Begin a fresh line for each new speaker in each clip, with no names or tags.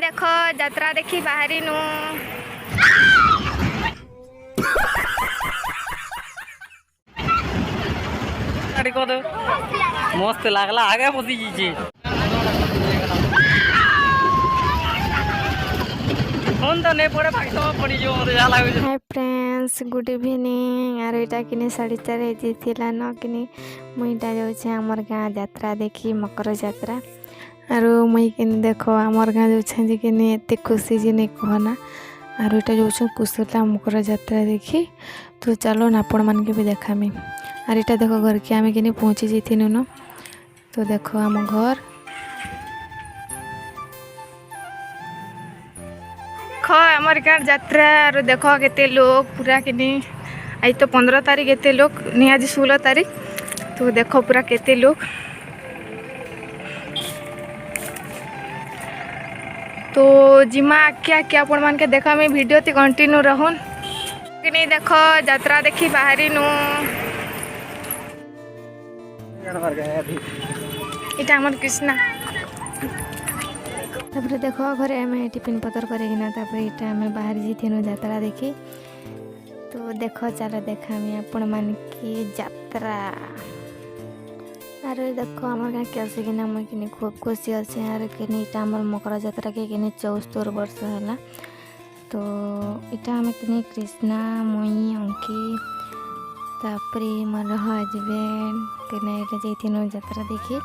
देख यात्रा देखी बाहरी नु
मस्त लागला आगे बसी जी फोन तो नहीं पड़े भाई सब पड़ी जो मते जा लागे।
हाय फ्रेंड्स गुड इवनिंग आरो इटा किने 4:30 थिला न किने मुईटा जाउ छे हमर गां यात्रा देखी मकर यात्रा आरो मुई किने देखो हमर गां जाउ छे जे किने एते खुशी जे ने कहना आरो इटा जाउ छे कुसला मकर यात्रा देखी तो चलो ना आपण मान के भी देखामी आरो इटा देखो घर के आमे किने पहुंची जइथिनु न तो देखो हम घर हमार गाँव यात्रा और देखो केते लोग पूरा किनी आज तो 15 तारीख एते लोग नहीं आज 16 तारीख तो देखो पूरा केते लोग तो जिमा क्या क्या अपन मान के देखा मैं वीडियो ती कंटिन्यू रहून कि नहीं देखो यात्रा देखी बाहरी नु इटा हमर कृष्णा तापर देखो घरे आम टिफिन पतर करना इटा आम बाहर जाइनु यात्रा देखी तो देखो चलो देखा आपण मान की यात्रा अरे देखो आम गाँव के आसिकिना मुझे कि खूब खुशी अच्छे यार कि इटा आम मकर यात्रा के 74 वर्ष है तो इटा आम कि कृष्णा मुई अंकी तापरे मोर हजबैंड कि जाइनु यात्रा देखी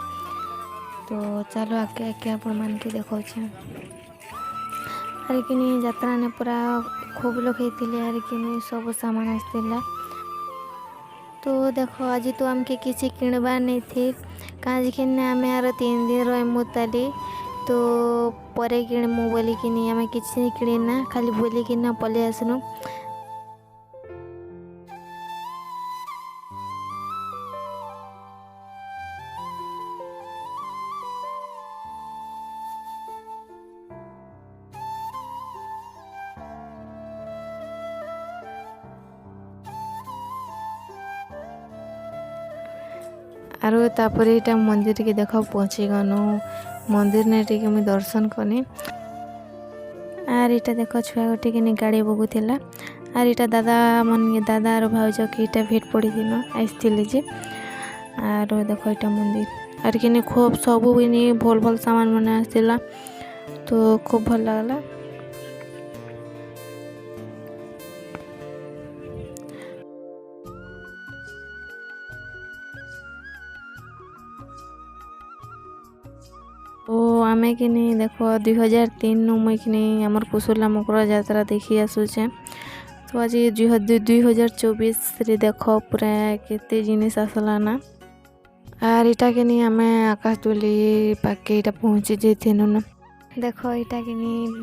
तो चलो आगे आगे आपण मान के देखो अरे कि यात्रा ने पूरा खूब लोग होते अरे कि सब सामान आसला तो देखो आज तो आमके किसी किणबार नहीं थी कहीं आम यार 3 दिन रही ताली तो परे किणमु बोली कि आम किसी किणना खाली बोली कि पलि आसनु आरो तापर इटा मंदिर के देख पहुँची गनु मंदिर ने टिके मुझे दर्शन कनी आर इटा देख छुआ गोटे कि गाड़ी बगुला आर इटा दादा मन दादा और भाउज के इटा भेट पड़ी दिन आसते जे आर देख इटा मंदिर आर कि खूब सब भल भल सामान मन आसला तो खूब भल लगला तो आम कि देख 2003 मुई कि आमर कुसुला मकर यात्रा देखी आसूचे तो आज 2024 रे देख पूरा केते जिनिस आसलाना आर इटा कि आम आकाश दुली पाके इटा पहुँची जाइनु न देख इटा कि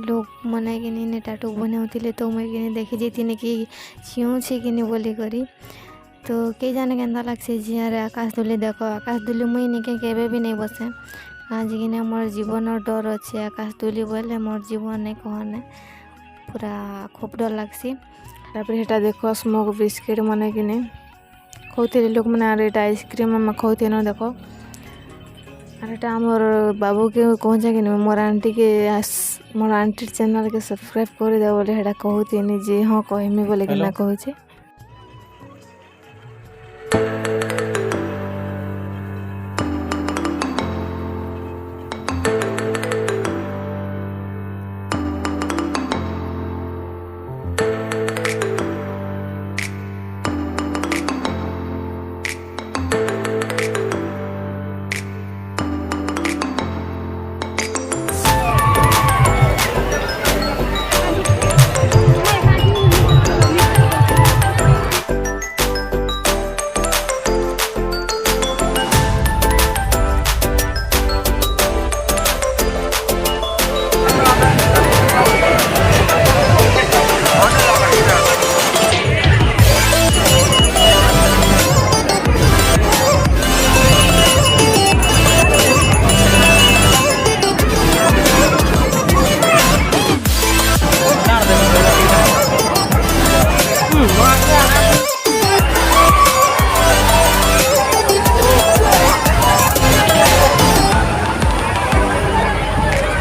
लोग मना कि टाटू बनाऊे तो मुई कि देखी जाइए कि छिऊँचे कि बोली करी तो कई जाने केन्ता लगे झील आकाश दुली देख आकाश दुली मुई निके केबे भी नहीं बसे आज कि मोर जीवन डर अच्छे आकाश दुली बोले मोर जीवन नहीं कहने पूरा खूब डर लगसी तापर देख स्मोक बिस्किट मन कि खाते लोक मैंने आइसक्रीम आम खाते न देख और आमर बाबू के कहचे कि मोर आंटी के मोर आंटी चैनल के सब्सक्राइब कर दे बोले कहते जे हाँ कहमी बोले कि ना कहचे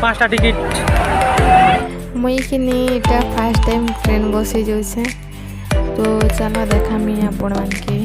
पाँचटा टिकट
मुई किनी इटा फर्स्ट टाइम ट्रेन बसी जाऊे तो चलो देखामी आपण मानके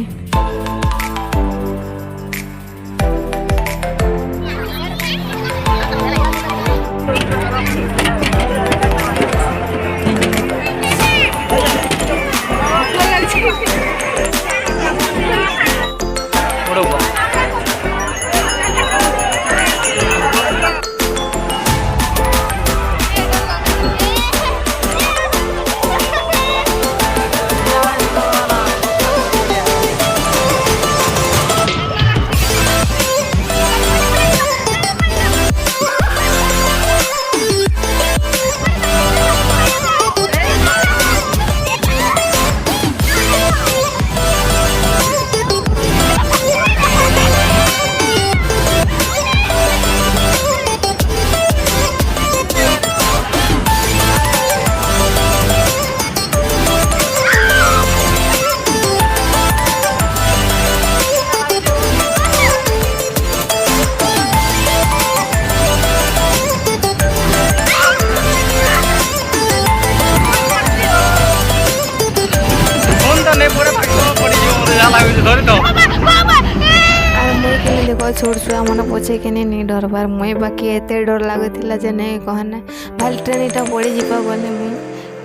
देखो छोट छुआ मन पछे के नहीं डरबार मुई बाकी एते डर लगुला जे नहीं कहना भाई ट्रेन इटा पड़ी जीवा बोले मुई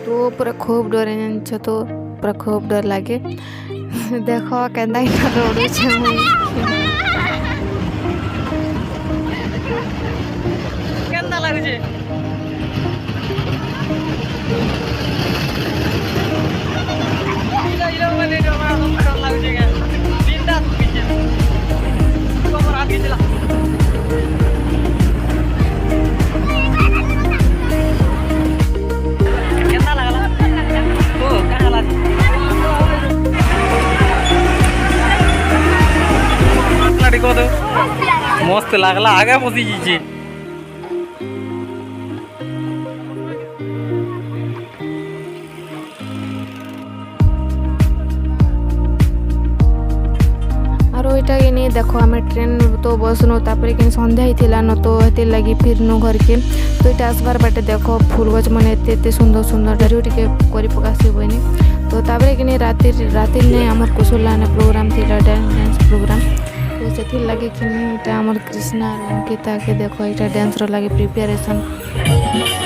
तो पूरा खूब डरे जान तो पूरा खूब डर लगे देखो केंदा इटा रोड छे मुई
केंदा लागु छे इला माने डर लागु छे चिंता पीछे मस्त लागला आगे बसी जी
इटा कि नहीं देखो आम ट्रेन तो बसनु तापर कि संध्या ही न तो ये लगी फिरनु घर के तो ये आसबार बाटे देखो फूल गच मैंने एत सुंदर सुंदर डारू टे कर पकासी बनी तो तापर कि राति ने आमर कुशला ने प्रोग्राम थी डांस प्रोग्राम तो से लगे कि आमर कृष्णा अंकिता के देखो यहाँ डांस लगे प्रिपेरेसन